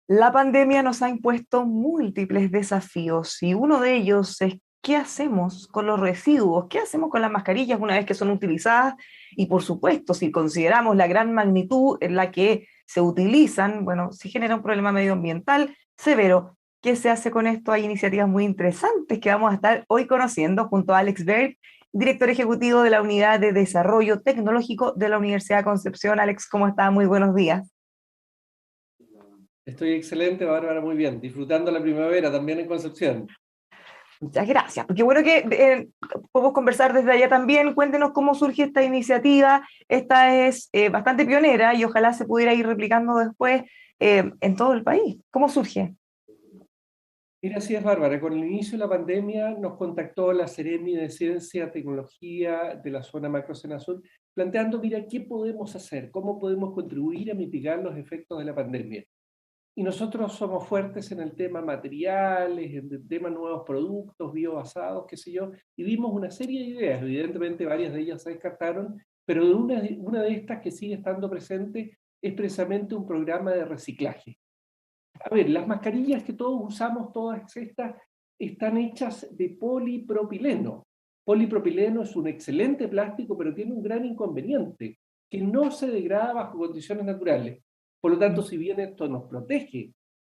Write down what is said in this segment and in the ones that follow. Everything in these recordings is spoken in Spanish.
La pandemia nos ha impuesto múltiples desafíos y uno de ellos es qué hacemos con los residuos, qué hacemos con las mascarillas una vez que son utilizadas y por supuesto si consideramos la gran magnitud en la que se utilizan, bueno, si genera un problema medioambiental severo. ¿Qué se hace con esto? Hay iniciativas muy interesantes que vamos a estar hoy conociendo junto a Alex Berg, director ejecutivo de la Unidad de Desarrollo Tecnológico de la Universidad de Concepción. Alex, ¿cómo está? Muy buenos días. Estoy excelente, Bárbara, muy bien. Disfrutando la primavera también en Concepción. Muchas gracias, porque bueno que podemos conversar desde allá también. Cuéntenos cómo surge esta iniciativa. Esta es bastante pionera y ojalá se pudiera ir replicando después en todo el país. ¿Cómo surge? Mira, así es, Bárbara. Con el inicio de la pandemia nos contactó la Seremi de Ciencia, Tecnología de la zona Macrocena Sur, planteando, mira, ¿qué podemos hacer? ¿Cómo podemos contribuir a mitigar los efectos de la pandemia? Y nosotros somos fuertes en el tema materiales, en el tema nuevos productos, biobasados, qué sé yo, y vimos una serie de ideas. Evidentemente varias de ellas se descartaron, pero una de estas que sigue estando presente es precisamente un programa de reciclaje. A ver, las mascarillas que todos usamos, todas estas, están hechas de polipropileno. Polipropileno es un excelente plástico, pero tiene un gran inconveniente, que no se degrada bajo condiciones naturales. Por lo tanto, si bien esto nos protege,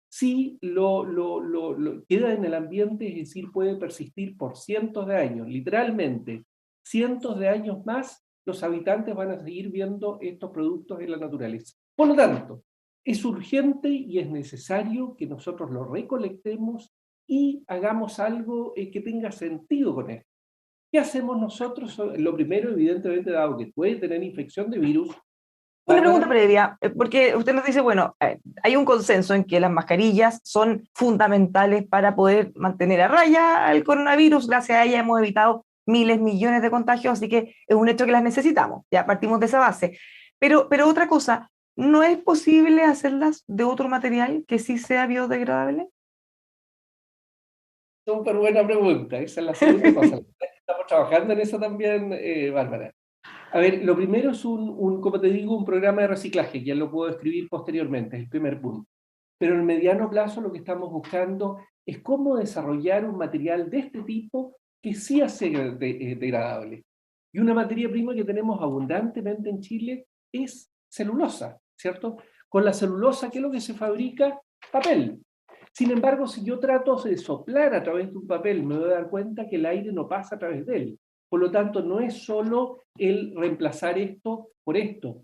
sí queda en el ambiente, es decir, puede persistir por cientos de años, literalmente, cientos de años más, los habitantes van a seguir viendo estos productos en la naturaleza. Por lo tanto, es urgente y es necesario que nosotros lo recolectemos y hagamos algo que tenga sentido con esto. ¿Qué hacemos nosotros? Lo primero, evidentemente, dado que puede tener infección de virus, Una pregunta Bárbara. previa, porque usted nos dice, bueno, hay un consenso en que las mascarillas son fundamentales para poder mantener a raya el coronavirus. Gracias a ellas hemos evitado miles, millones de contagios, así que es un hecho que las necesitamos. Ya partimos de esa base. Pero otra cosa, ¿no es posible hacerlas de otro material que sí sea biodegradable? Súper buena pregunta, esa es la segunda cosa. Estamos trabajando en eso también, Bárbara. A ver, lo primero es como te digo, un programa de reciclaje, ya lo puedo escribir posteriormente, es el primer punto. Pero en el mediano plazo lo que estamos buscando es cómo desarrollar un material de este tipo que sí sea degradable. Y una materia prima que tenemos abundantemente en Chile es celulosa, ¿cierto? Con la celulosa, ¿qué es lo que se fabrica? Papel. Sin embargo, si yo trato de soplar a través de un papel, me voy a dar cuenta que el aire no pasa a través de él. Por lo tanto, no es solo el reemplazar esto por esto,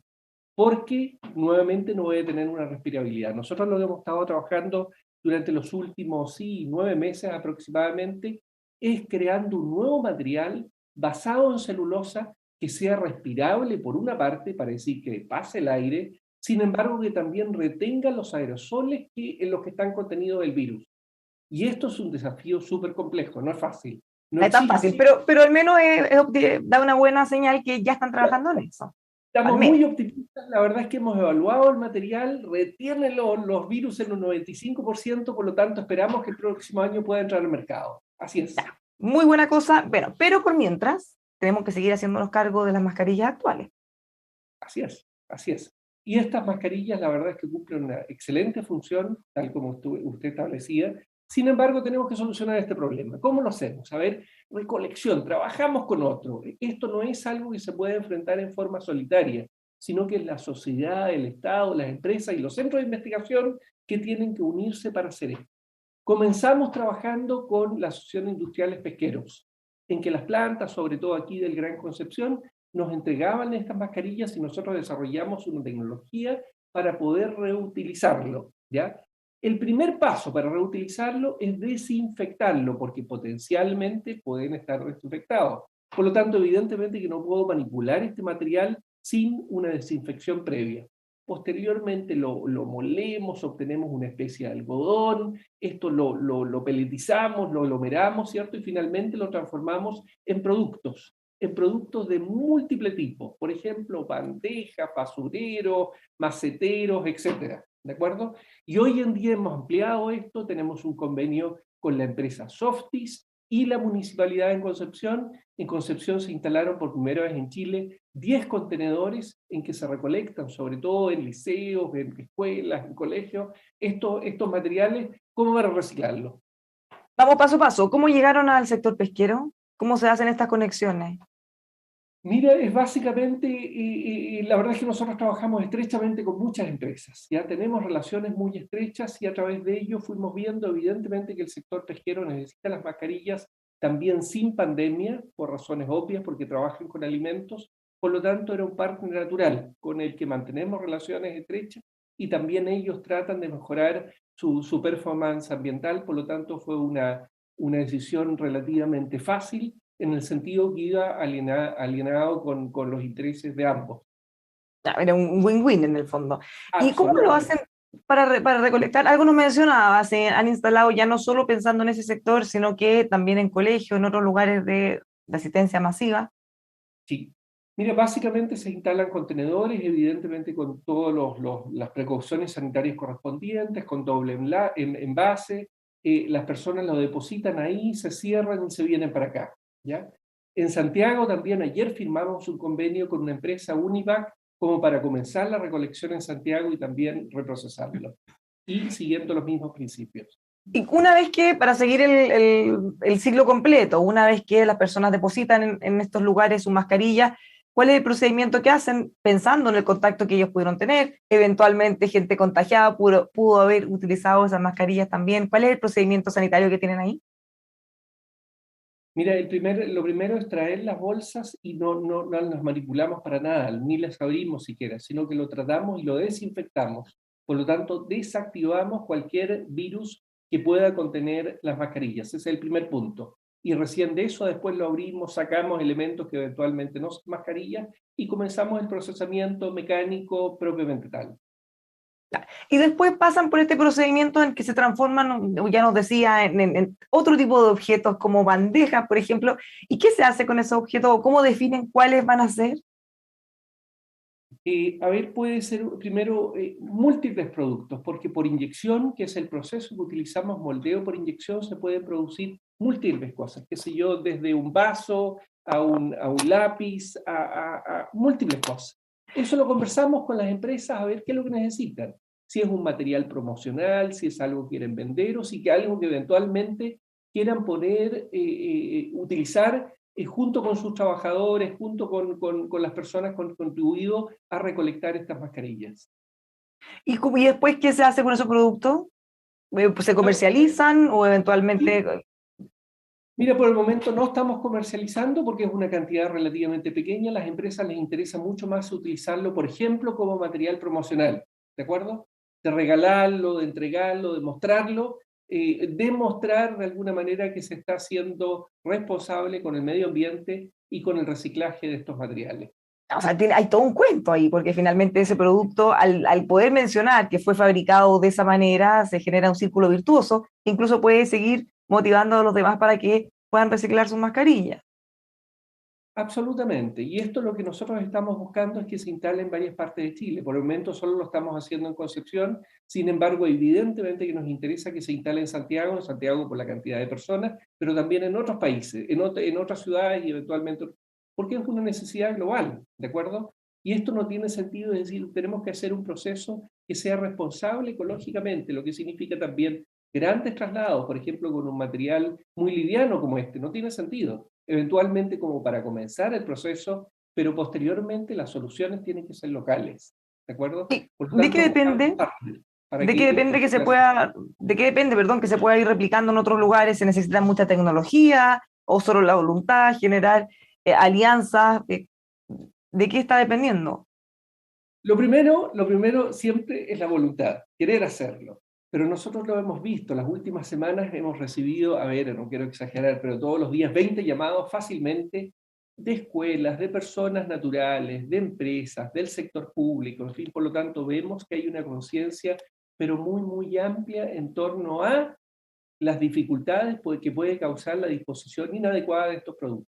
porque nuevamente no voy a tener una respirabilidad. Nosotros lo que hemos estado trabajando durante los últimos, sí, 9 meses aproximadamente, es creando un nuevo material basado en celulosa que sea respirable por una parte, para decir que pase el aire, sin embargo que también retenga los aerosoles en los que están contenidos el virus. Y esto es un desafío súper complejo, no es fácil. No No es tan fácil, existe. pero al menos da una buena señal que ya están trabajando en eso. Al Estamos menos. muy optimistas, la verdad es que hemos evaluado el material, retiene los virus en un 95%, por lo tanto esperamos que el próximo año pueda entrar al mercado. Así es. Ya, muy buena cosa, bueno, pero por mientras tenemos que seguir haciéndonos cargo de las mascarillas actuales. Así es, así es. Y estas mascarillas, la verdad es que cumplen una excelente función, tal como usted establecía. Sin embargo, tenemos que solucionar este problema. ¿Cómo lo hacemos? A ver, recolección, trabajamos con otro. Esto no es algo que se puede enfrentar en forma solitaria, sino que es la sociedad, el Estado, las empresas y los centros de investigación que tienen que unirse para hacer esto. Comenzamos trabajando con la Asociación de Industriales Pesqueros, en que las plantas, sobre todo aquí del Gran Concepción, nos entregaban estas mascarillas y nosotros desarrollamos una tecnología para poder reutilizarlo, ¿ya? El primer paso para reutilizarlo es desinfectarlo, porque potencialmente pueden estar desinfectados. Por lo tanto, evidentemente que no puedo manipular este material sin una desinfección previa. Posteriormente lo molemos, obtenemos una especie de algodón, esto lo peletizamos, lo aglomeramos, ¿cierto? Y finalmente lo transformamos en productos de múltiples tipos, por ejemplo, bandejas, basureros, maceteros, etcétera, ¿de acuerdo? Y hoy en día hemos ampliado esto, tenemos un convenio con la empresa Softis y la Municipalidad en Concepción. En Concepción se instalaron por primera vez en Chile 10 contenedores en que se recolectan, sobre todo en liceos, en escuelas, en colegios, estos materiales, ¿cómo van a reciclarlos? Vamos paso a paso. ¿Cómo llegaron al sector pesquero? ¿Cómo se hacen estas conexiones? Mira, es básicamente, la verdad es que nosotros trabajamos estrechamente con muchas empresas, ya tenemos relaciones muy estrechas y a través de ello fuimos viendo evidentemente que el sector pesquero necesita las mascarillas también sin pandemia, por razones obvias, porque trabajan con alimentos, por lo tanto era un partner natural con el que mantenemos relaciones estrechas y también ellos tratan de mejorar su performance ambiental, por lo tanto fue una decisión relativamente fácil en el sentido que iba alineado con los intereses de ambos. Ya, era un win-win en el fondo. ¿Y cómo lo Absolutamente. hacen para recolectar? Algo nos mencionaba, se han instalado ya no solo pensando en ese sector, sino que también en colegios, en otros lugares de asistencia masiva. Sí. Mira, básicamente se instalan contenedores, evidentemente con todas las precauciones sanitarias correspondientes, con doble envase, las personas lo depositan ahí, se cierran y se vienen para acá, ¿ya? En Santiago también ayer firmamos un convenio con una empresa Univac como para comenzar la recolección en Santiago y también reprocesarlo, y siguiendo los mismos principios. Y una vez que, para seguir el ciclo completo, una vez que las personas depositan en estos lugares su mascarilla, ¿cuál es el procedimiento que hacen pensando en el contacto que ellos pudieron tener? Eventualmente gente contagiada pudo haber utilizado esas mascarillas también. ¿Cuál es el procedimiento sanitario que tienen ahí? Mira, lo primero es traer las bolsas y no las manipulamos para nada, ni las abrimos siquiera, sino que lo tratamos y lo desinfectamos. Por lo tanto, desactivamos cualquier virus que pueda contener las mascarillas. Ese es el primer punto. Y recién de eso después lo abrimos, sacamos elementos que eventualmente no son mascarillas y comenzamos el procesamiento mecánico propiamente tal. Y después pasan por este procedimiento en que se transforman, ya nos decía, en otro tipo de objetos como bandejas, por ejemplo. ¿Y qué se hace con esos objetos? ¿Cómo definen cuáles van a ser? A ver, puede ser primero múltiples productos, porque por inyección, que es el proceso que utilizamos, moldeo por inyección, se pueden producir múltiples cosas, qué sé yo, desde un vaso a un lápiz, a múltiples cosas. Eso lo conversamos con las empresas a ver qué es lo que necesitan, si es un material promocional, si es algo que quieren vender o si es algo que eventualmente quieran poner, utilizar junto con sus trabajadores, junto con las personas que han contribuido a recolectar estas mascarillas. ¿Y después qué se hace con esos productos? Pues, ¿se Ah, comercializan o sí. eventualmente? Mira, por el momento no estamos comercializando porque es una cantidad relativamente pequeña. A las empresas les interesa mucho más utilizarlo, por ejemplo, como material promocional, ¿de acuerdo? De regalarlo, de entregarlo, de mostrarlo, demostrar de alguna manera que se está siendo responsable con el medio ambiente y con el reciclaje de estos materiales. O sea, hay todo un cuento ahí, porque finalmente ese producto, al poder mencionar que fue fabricado de esa manera, se genera un círculo virtuoso, que incluso puede seguir motivando a los demás para que puedan reciclar sus mascarillas. Absolutamente. Y esto lo que nosotros estamos buscando es que se instale en varias partes de Chile. Por el momento solo lo estamos haciendo en Concepción. Sin embargo, evidentemente que nos interesa que se instale en Santiago por la cantidad de personas, pero también en otros países, en otras ciudades y eventualmente, porque es una necesidad global, ¿de acuerdo? Y esto no tiene sentido, es decir, tenemos que hacer un proceso que sea responsable ecológicamente, lo que significa también grandes traslados, por ejemplo, con un material muy liviano como este, no tiene sentido eventualmente como para comenzar el proceso, pero posteriormente las soluciones tienen que ser locales, ¿de acuerdo? ¿Y Por lo de qué tanto, buscamos depende? partners para ¿De qué que depende esto que se pueda pueda, de qué depende, perdón, que se pueda ir replicando en otros lugares? ¿Se necesita mucha tecnología o solo la voluntad, generar alianzas? ¿De qué está dependiendo? Lo primero siempre es la voluntad, querer hacerlo. Pero nosotros lo hemos visto, las últimas semanas hemos recibido, a ver, no quiero exagerar, pero todos los días 20 llamados fácilmente de escuelas, de personas naturales, de empresas, del sector público, en fin, por lo tanto vemos que hay una conciencia, pero muy, muy amplia en torno a las dificultades que puede causar la disposición inadecuada de estos productos.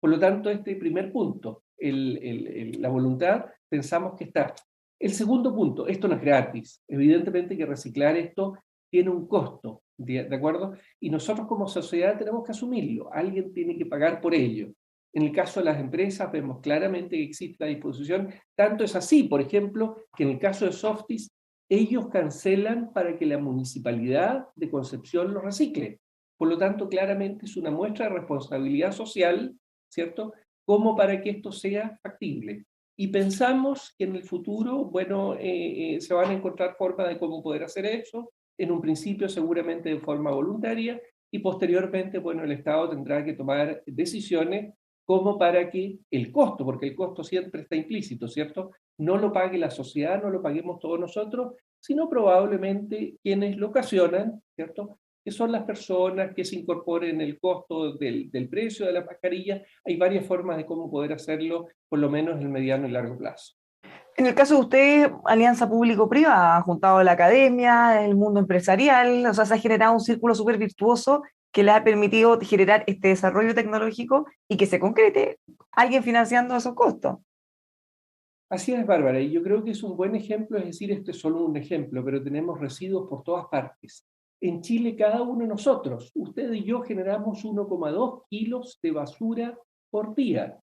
Por lo tanto, este primer punto, la voluntad, pensamos que está. El segundo punto, esto no es gratis. Evidentemente que reciclar esto tiene un costo, ¿de acuerdo? Y nosotros como sociedad tenemos que asumirlo. Alguien tiene que pagar por ello. En el caso de las empresas vemos claramente que existe la disposición, tanto es así, por ejemplo, que en el caso de Softis, ellos cancelan para que la municipalidad de Concepción lo recicle. Por lo tanto, claramente es una muestra de responsabilidad social, ¿cierto?, como para que esto sea factible. Y pensamos que en el futuro, bueno, se van a encontrar formas de cómo poder hacer eso, en un principio seguramente de forma voluntaria, y posteriormente, bueno, el Estado tendrá que tomar decisiones como para que el costo, porque el costo siempre está implícito, ¿cierto?, no lo pague la sociedad, no lo paguemos todos nosotros, sino probablemente quienes lo ocasionan, ¿cierto?, que son las personas que se incorporen el costo del precio de la mascarilla. Hay varias formas de cómo poder hacerlo, por lo menos en el mediano y largo plazo. En el caso de usted, alianza público-privada, ha juntado a la academia, el mundo empresarial, o sea, se ha generado un círculo súper virtuoso que le ha permitido generar este desarrollo tecnológico y que se concrete alguien financiando esos costos. Así es, Bárbara, y yo creo que es un buen ejemplo, es decir, este es solo un ejemplo, pero tenemos residuos por todas partes. En Chile, cada uno de nosotros, usted y yo, generamos 1,2 kilos de basura por día.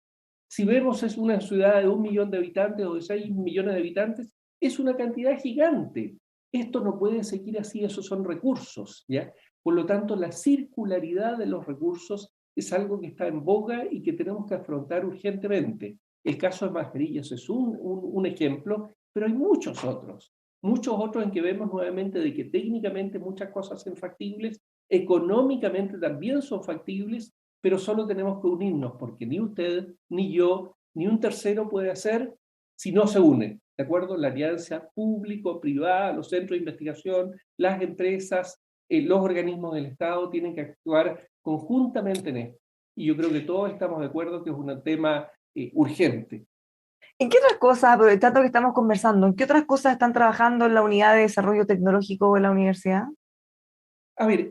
Si vemos es una ciudad de 1 millón de habitantes o de 6 millones de habitantes, es una cantidad gigante. Esto no puede seguir así, esos son recursos, ¿ya? Por lo tanto, la circularidad de los recursos es algo que está en boga y que tenemos que afrontar urgentemente. El caso de mascarillas es un ejemplo, pero hay muchos otros en que vemos nuevamente de que técnicamente muchas cosas son factibles, económicamente también son factibles, pero solo tenemos que unirnos, porque ni usted, ni yo, ni un tercero puede hacer si no se une, ¿de acuerdo? La alianza público-privada, los centros de investigación, las empresas, los organismos del Estado tienen que actuar conjuntamente en esto. Y yo creo que todos estamos de acuerdo que es un tema urgente. ¿En qué otras cosas, aprovechando que estamos conversando, en qué otras cosas están trabajando en la unidad de desarrollo tecnológico de la universidad? A ver,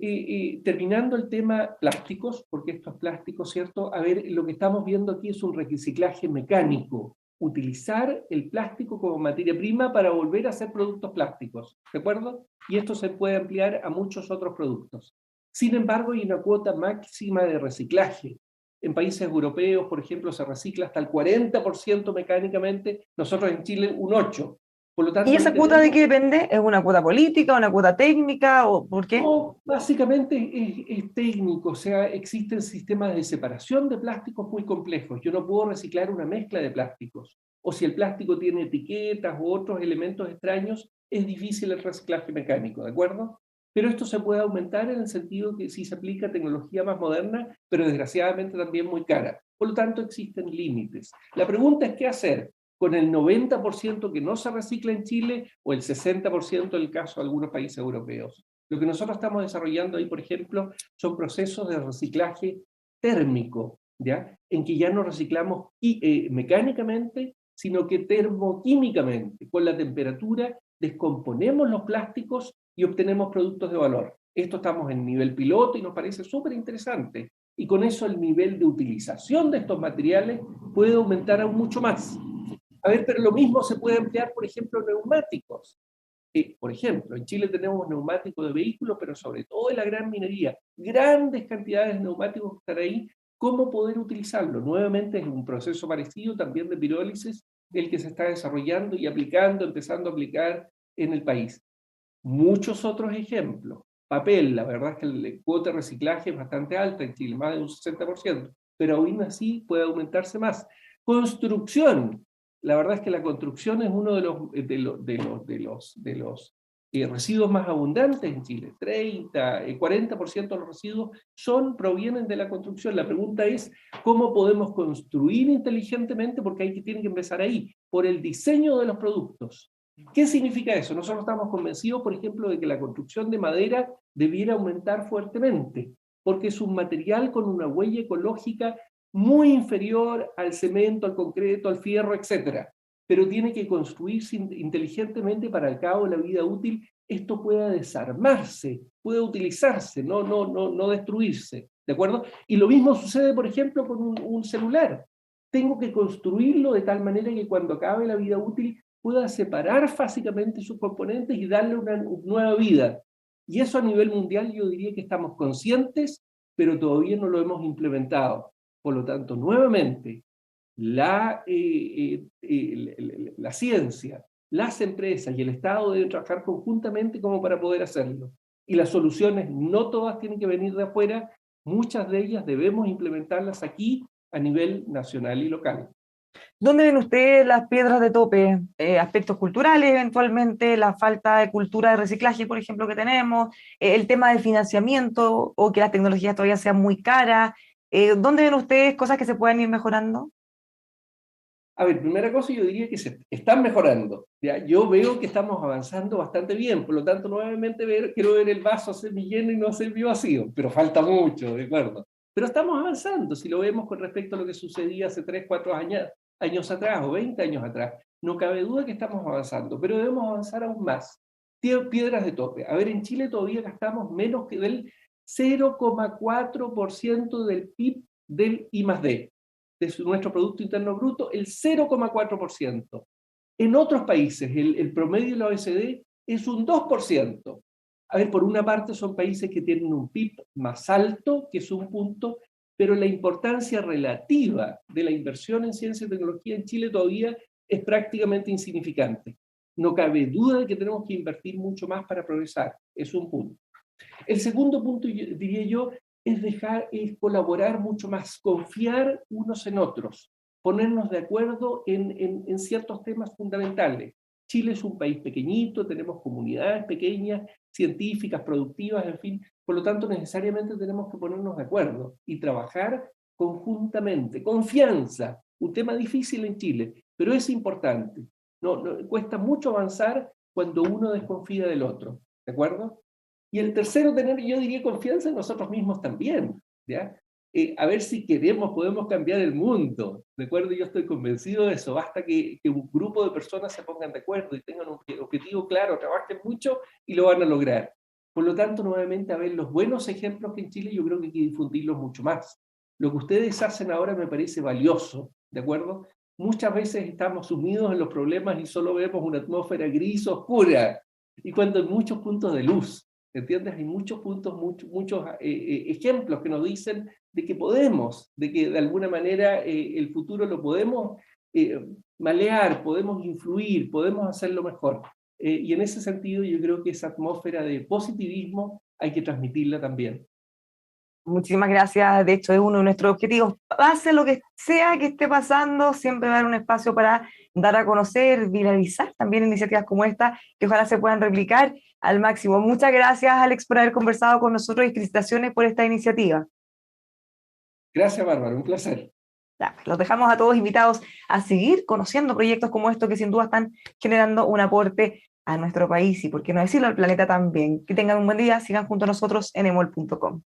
terminando el tema plásticos, porque estos plásticos, ¿cierto? A ver, lo que estamos viendo aquí es un reciclaje mecánico, utilizar el plástico como materia prima para volver a hacer productos plásticos, ¿de acuerdo? Y esto se puede ampliar a muchos otros productos. Sin embargo, hay una cuota máxima de reciclaje. En países europeos, por ejemplo, se recicla hasta el 40% mecánicamente, nosotros en Chile un 8%. Por lo ¿Y tanto, ahí esa cuota de tenemos. qué depende? ¿Es una cuota política, una cuota técnica o por qué? No, básicamente es técnico, o sea, existen sistemas de separación de plásticos muy complejos. Yo no puedo reciclar una mezcla de plásticos. O si el plástico tiene etiquetas u otros elementos extraños, es difícil el reciclaje mecánico, ¿de acuerdo? Pero esto se puede aumentar en el sentido que si se aplica tecnología más moderna, pero desgraciadamente también muy cara. Por lo tanto, existen límites. La pregunta es qué hacer con el 90% que no se recicla en Chile o el 60% en el caso de algunos países europeos. Lo que nosotros estamos desarrollando ahí, por ejemplo, son procesos de reciclaje térmico, ¿ya? En que ya no reciclamos mecánicamente, sino que termoquímicamente. Con la temperatura descomponemos los plásticos y obtenemos productos de valor. Esto estamos en nivel piloto y nos parece súper interesante. Y con eso el nivel de utilización de estos materiales puede aumentar aún mucho más. A ver, pero lo mismo se puede emplear, por ejemplo, neumáticos. Por ejemplo, en Chile tenemos neumáticos de vehículos, pero sobre todo en la gran minería, grandes cantidades de neumáticos que están ahí. ¿Cómo poder utilizarlo? Nuevamente es un proceso parecido también de pirólisis, el que se está desarrollando y aplicando, empezando a aplicar en el país. Muchos otros ejemplos. Papel, la verdad es que la cuota de reciclaje es bastante alta en Chile, más de un 60%, pero aún así puede aumentarse más. Construcción, la verdad es que la construcción es uno de los residuos más abundantes en Chile. 30, 40% de los residuos provienen de la construcción. La pregunta es, ¿cómo podemos construir inteligentemente? Porque tiene que empezar ahí, por el diseño de los productos. ¿Qué significa eso? Nosotros estamos convencidos, por ejemplo, de que la construcción de madera debiera aumentar fuertemente, porque es un material con una huella ecológica muy inferior al cemento, al concreto, al fierro, etc. Pero tiene que construirse inteligentemente para al cabo de la vida útil esto pueda desarmarse, pueda utilizarse, no destruirse, ¿de acuerdo? Y lo mismo sucede, por ejemplo, con un celular. Tengo que construirlo de tal manera que cuando acabe la vida útil pueda separar básicamente sus componentes y darle una nueva vida. Y eso a nivel mundial yo diría que estamos conscientes, pero todavía no lo hemos implementado. Por lo tanto, nuevamente, la ciencia, las empresas y el Estado deben trabajar conjuntamente como para poder hacerlo. Y las soluciones no todas tienen que venir de afuera, muchas de ellas debemos implementarlas aquí a nivel nacional y local. ¿Dónde ven ustedes las piedras de tope? Aspectos culturales, eventualmente, la falta de cultura de reciclaje, por ejemplo, que tenemos, el tema del financiamiento o que las tecnologías todavía sean muy caras. ¿Dónde ven ustedes cosas que se puedan ir mejorando? A ver, primera cosa, yo diría que se están mejorando. ¿Ya? Yo veo que estamos avanzando bastante bien, por lo tanto, nuevamente quiero ver el vaso semilleno y no semi-vacío, pero falta mucho, ¿de acuerdo? Pero estamos avanzando, si lo vemos con respecto a lo que sucedía hace 3, 4 años atrás o 20 años atrás. No cabe duda que estamos avanzando, pero debemos avanzar aún más. Piedras de tope. A ver, en Chile todavía gastamos menos que del 0,4% del PIB del I+D de nuestro Producto Interno Bruto, el 0,4%. En otros países, el promedio de la OECD es un 2%. A ver, por una parte son países que tienen un PIB más alto, que es un punto, pero la importancia relativa de la inversión en ciencia y tecnología en Chile todavía es prácticamente insignificante. No cabe duda de que tenemos que invertir mucho más para progresar, es un punto. El segundo punto, diría yo, es colaborar mucho más, confiar unos en otros, ponernos de acuerdo en ciertos temas fundamentales. Chile es un país pequeñito, tenemos comunidades pequeñas, científicas, productivas, en fin, por lo tanto necesariamente tenemos que ponernos de acuerdo y trabajar conjuntamente. Confianza, un tema difícil en Chile, pero es importante. Cuesta mucho avanzar cuando uno desconfía del otro, ¿de acuerdo? Y el tercero, tener, yo diría, confianza en nosotros mismos también, ¿ya? A ver si queremos, podemos cambiar el mundo, ¿de acuerdo? Yo estoy convencido de eso, basta que un grupo de personas se pongan de acuerdo y tengan un objetivo claro, trabajen mucho y lo van a lograr. Por lo tanto, nuevamente, a ver, los buenos ejemplos que en Chile yo creo que hay que difundirlos mucho más. Lo que ustedes hacen ahora me parece valioso, ¿de acuerdo? Muchas veces estamos sumidos en los problemas y solo vemos una atmósfera gris, oscura, y cuando hay muchos puntos de luz. ¿Entiendes? Hay muchos puntos, muchos ejemplos que nos dicen de que podemos, de que de alguna manera el futuro lo podemos malear, podemos influir, podemos hacerlo mejor. Y en ese sentido yo creo que esa atmósfera de positivismo hay que transmitirla también. Muchísimas gracias. De hecho, es uno de nuestros objetivos. Pase lo que sea que esté pasando, siempre va a haber un espacio para dar a conocer, viralizar también iniciativas como esta, que ojalá se puedan replicar al máximo. Muchas gracias, Alex, por haber conversado con nosotros y felicitaciones por esta iniciativa. Gracias, Bárbara, un placer. Ya, los dejamos a todos invitados a seguir conociendo proyectos como estos que sin duda están generando un aporte a nuestro país y, por qué no decirlo, al planeta también. Que tengan un buen día, sigan junto a nosotros en emol.com.